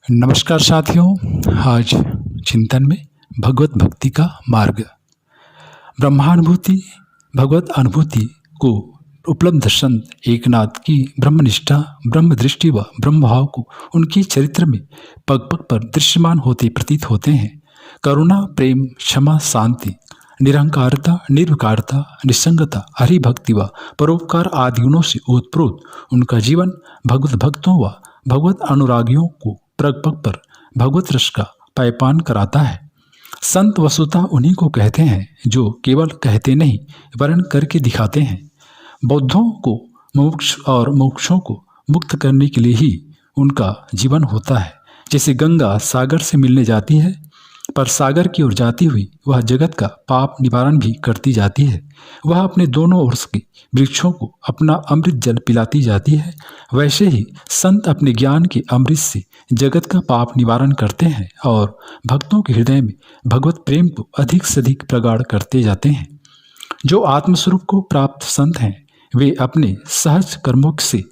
नमस्कार साथियों। आज चिंतन में भगवत भक्ति का मार्ग। ब्रह्मानुभूति भगवत अनुभूति को उपलब्ध संत एकनाथ की ब्रह्मनिष्ठा, ब्रह्म दृष्टि व ब्रह्म भाव को उनके चरित्र में पग पग पर दृश्यमान होते प्रतीत होते हैं। करुणा, प्रेम, क्षमा, शांति, निरहंकारता, निर्विकारता, निसंगता, हरिभक्ति व परोपकार आदि गुणों से ओतप्रोत उनका जीवन भगवत भक्तों व भगवत अनुरागियों को पग पग पर भगवत रस का पायपान कराता है। संत वस्तुतः उन्हीं को कहते हैं जो केवल कहते नहीं वर्ण करके दिखाते हैं। बौद्धों को मोक्ष और मोक्षों को मुक्त करने के लिए ही उनका जीवन होता है। जैसे गंगा सागर से मिलने जाती है पर सागर की ओर जाती हुई वह जगत का पाप निवारण भी करती जाती है। वह अपने दोनों ओर के वृक्षों को अपना अमृत जल पिलाती जाती है। वैसे ही संत अपने ज्ञान के अमृत से जगत का पाप निवारण करते हैं और भक्तों के हृदय में भगवत प्रेम को अधिक से अधिक प्रगाढ़ करते जाते हैं। जो आत्मस्वरूप को प्राप्त संत हैं वे अपने सहज कर्मों से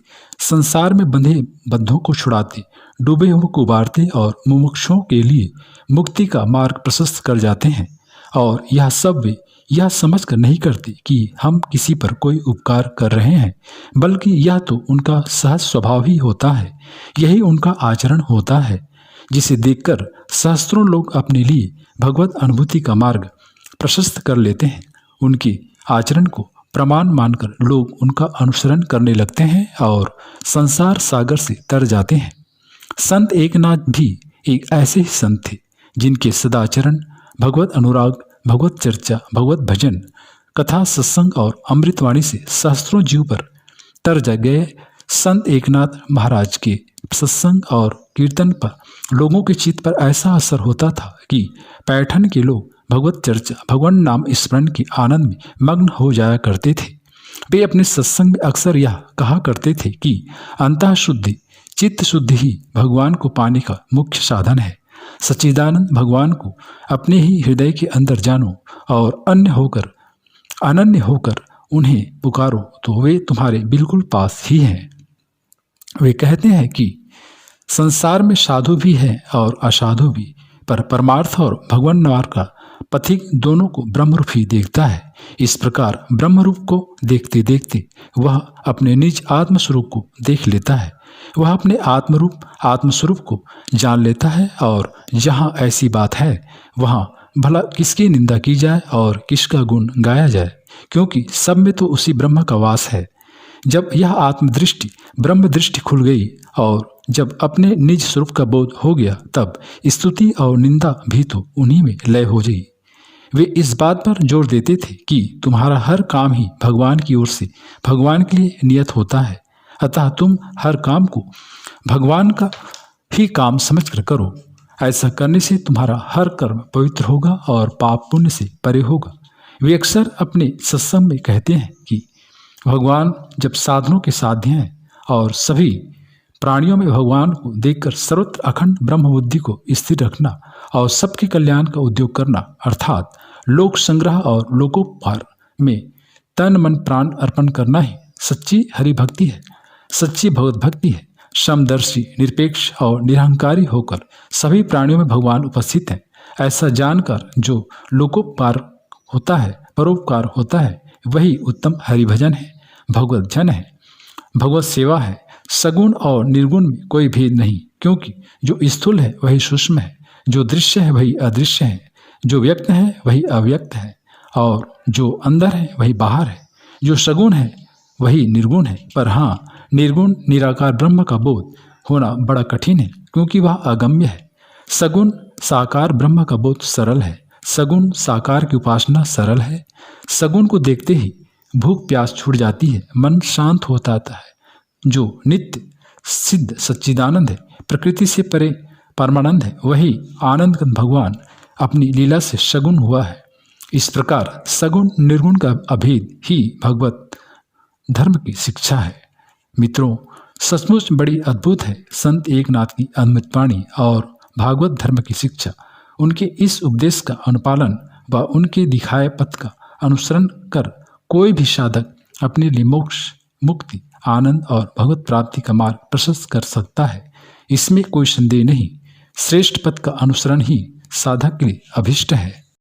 संसार में बंधे बंधों को छुड़ाते, डूबे हुए को उबारते और मुमुक्षुओं के लिए मुक्ति का मार्ग प्रशस्त कर जाते हैं। और यह सब वे यह समझ कर नहीं करते कि हम किसी पर कोई उपकार कर रहे हैं, बल्कि यह तो उनका सहज स्वभाव ही होता है। यही उनका आचरण होता है, जिसे देखकर सहस्त्रों लोग अपने लिए भगवत अनुभूति का मार्ग प्रशस्त कर लेते हैं। उनके आचरण को प्रमाण मानकर लोग उनका अनुसरण करने लगते हैं और संसार सागर से तर जाते हैं। संत एकनाथ भी एक ऐसे ही संत थे जिनके सदाचरण, भगवत अनुराग, भगवत चर्चा, भगवत भजन, कथा, सत्संग और अमृतवाणी से सहस्त्रों जीव पर तर जा गए। संत एकनाथ महाराज के सत्संग और कीर्तन पर लोगों के चित्त पर ऐसा असर होता था कि पैठन के लोग भगवत चर्चा, भगवान नाम स्मरण के आनंद में मग्न हो जाया करते थे। वे अपने सत्संग में अक्सर यह कहा करते थे कि अंतः शुद्धि, चित्त शुद्धि ही भगवान को पाने का मुख्य साधन है। सच्चिदानंद भगवान को अपने ही हृदय के अंदर जानो और अनन्य होकर उन्हें पुकारो तो वे तुम्हारे बिल्कुल पास ही हैं। वे कहते हैं कि संसार में साधु भी है और असाधु भी, पर परमार्थ और भगवान नाम का पथिक दोनों को ब्रह्मरूप ही देखता है। इस प्रकार ब्रह्मरूप को देखते देखते वह अपने निज आत्मस्वरूप को देख लेता है। वह अपने आत्मस्वरूप को जान लेता है और जहाँ ऐसी बात है वहाँ भला किसकी निंदा की जाए और किसका गुण गाया जाए, क्योंकि सब में तो उसी ब्रह्म का वास है। जब यह आत्मदृष्टि ब्रह्म दृष्टि खुल गई और जब अपने निज स्वरूप का बोध हो गया, तब स्तुति और निंदा भी तो उन्हीं में लय हो गई। वे इस बात पर जोर देते थे कि तुम्हारा हर काम ही भगवान की ओर से भगवान के लिए नियत होता है, अतः तुम हर काम को भगवान का ही काम समझकर करो। ऐसा करने से तुम्हारा हर कर्म पवित्र होगा और पाप पुण्य से परे होगा। वे अक्सर अपने सत्संग में कहते हैं कि भगवान जब साधनों के साध्य हैं और सभी प्राणियों में भगवान को देखकर सर्वत्र अखंड ब्रह्म बुद्धि को स्थिर रखना और सबके कल्याण का उद्योग करना, अर्थात लोक संग्रह और लोकोपहार में तन मन प्राण अर्पण करना ही सच्ची हरिभक्ति है, सच्ची भगवत भक्ति है। समदर्शी, निरपेक्ष और निरहंकारी होकर सभी प्राणियों में भगवान उपस्थित हैं, ऐसा जानकर जो लोकोपकार होता है, परोपकार होता है, वही उत्तम हरिभजन है, भगवत जन है, भगवत सेवा है। सगुण और निर्गुण में कोई भेद नहीं, क्योंकि जो स्थूल है वही सूक्ष्म है, जो दृश्य है वही अदृश्य है, जो व्यक्त है वही अव्यक्त है और जो अंदर है वही बाहर है, जो सगुण है वही निर्गुण है। पर हाँ, निर्गुण निराकार ब्रह्म का बोध होना बड़ा कठिन है, क्योंकि वह अगम्य है। सगुण साकार ब्रह्म का बोध सरल है, सगुण साकार की उपासना सरल है। सगुण को देखते ही भूख प्यास छूट जाती है, मन शांत हो जाता है। जो नित्य सिद्ध सच्चिदानंद है, प्रकृति से परे परमानंद है, वही आनंद भगवान अपनी लीला से सगुण हुआ है। इस प्रकार सगुण निर्गुण का अभेद ही भगवत धर्म की शिक्षा है। मित्रों, सचमुच बड़ी अद्भुत है संत एकनाथ की अमृतवाणी और भागवत धर्म की शिक्षा। उनके इस उपदेश का अनुपालन व उनके दिखाए पथ का अनुसरण कर कोई भी साधक अपने लिए मोक्ष, मुक्ति, आनंद और भगवत प्राप्ति का मार्ग प्रशस्त कर सकता है। इसमें कोई संदेह नहीं। श्रेष्ठ पथ का अनुसरण ही साधक के लिए अभिष्ट है।